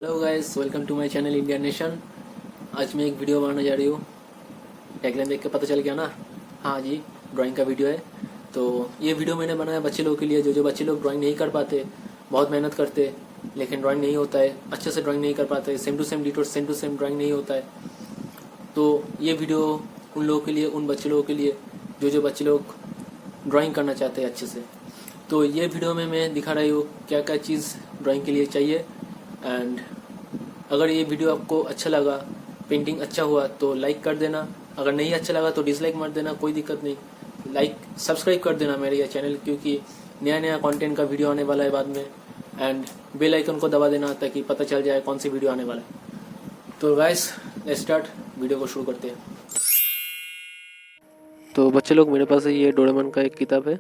Hello guys, welcome to my channel Indian nation. आज मैं एक वीडियो बनाने जा रही हूँ। टैगलाइन देख के पता चल गया ना। हाँ जी, ड्राइंग का वीडियो है। तो ये वीडियो मैंने बनाया बच्चे लोगों के लिए, जो बच्चे लोग ड्राइंग नहीं कर पाते, बहुत मेहनत करते लेकिन ड्राइंग नहीं होता है, अच्छे से ड्राइंग नहीं कर पाते, same to same ditto same to same drawing नहीं होता है। तो ये वीडियो उन लोगों के लिए, उन बच्चे लोगों के लिए जो बच्चे लोग ड्राइंग करना चाहते हैं अच्छे से। तो ये वीडियो में मैं दिखा रही हूँ क्या क्या चीज़ ड्राइंग के लिए चाहिए। एंड अगर ये वीडियो आपको अच्छा लगा, पेंटिंग अच्छा हुआ तो लाइक कर देना, अगर नहीं अच्छा लगा तो डिसलाइक मत देना, कोई दिक्कत नहीं। लाइक सब्सक्राइब कर देना मेरे ये चैनल, क्योंकि नया नया कंटेंट का वीडियो आने वाला है बाद में। एंड बेल आइकन को दबा देना ताकि पता चल जाए कौन सी वीडियो आने वाला है। तो गाइस लेट्स स्टार्ट, वीडियो को शुरू करते हैं। तो बच्चे लोग, मेरे पास ये डोरेमोन का एक किताब है,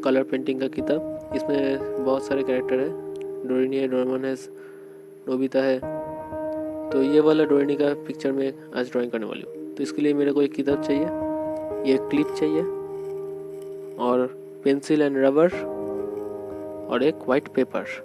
कलर पेंटिंग का किताब। इसमें बहुत सारे कैरेक्टर है। डोरेनी है, डोरेमोन है, नोबिता है। तो ये वाला डोरेनी का पिक्चर में आज ड्राइंग करने वाली हूँ। तो इसके लिए मेरे को एक किताब चाहिए, ये क्लिप चाहिए और पेंसिल एंड रबर और एक वाइट पेपर।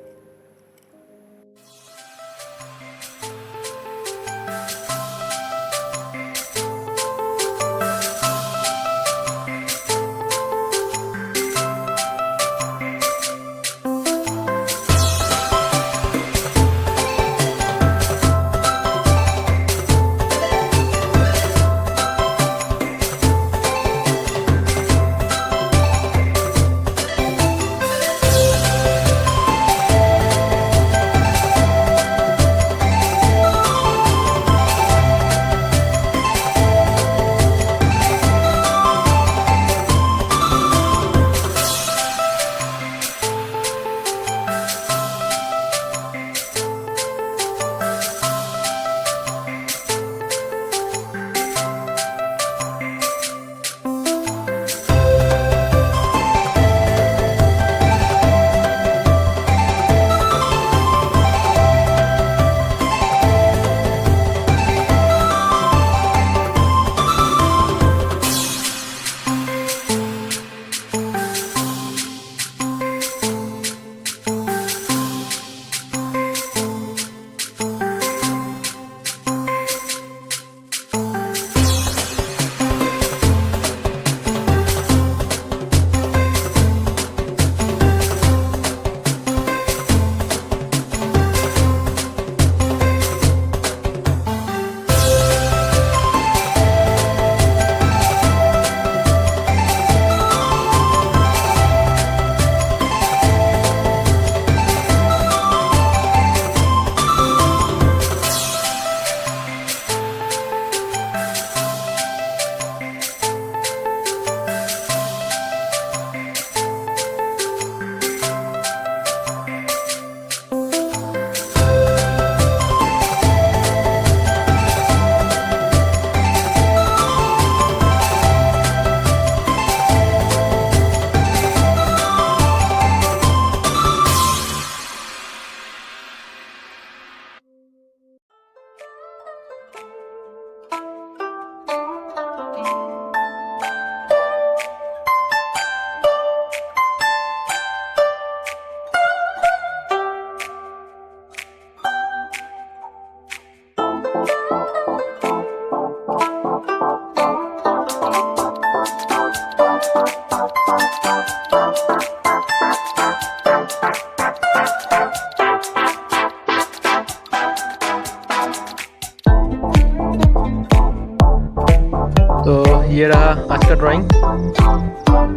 तो ये रहा आज का ड्राइंग।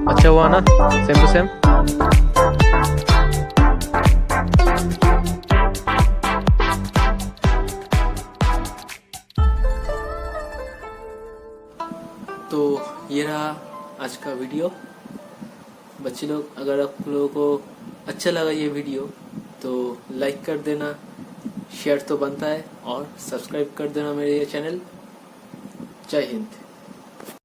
अच्छा हुआ ना, सेम टू सेम। तो ये रहा आज का वीडियो। बच्चे लोग, अगर आप लोगों को अच्छा लगा ये वीडियो तो लाइक कर देना, शेयर तो बनता है, और सब्सक्राइब कर देना मेरे ये चैनल। जय हिंद।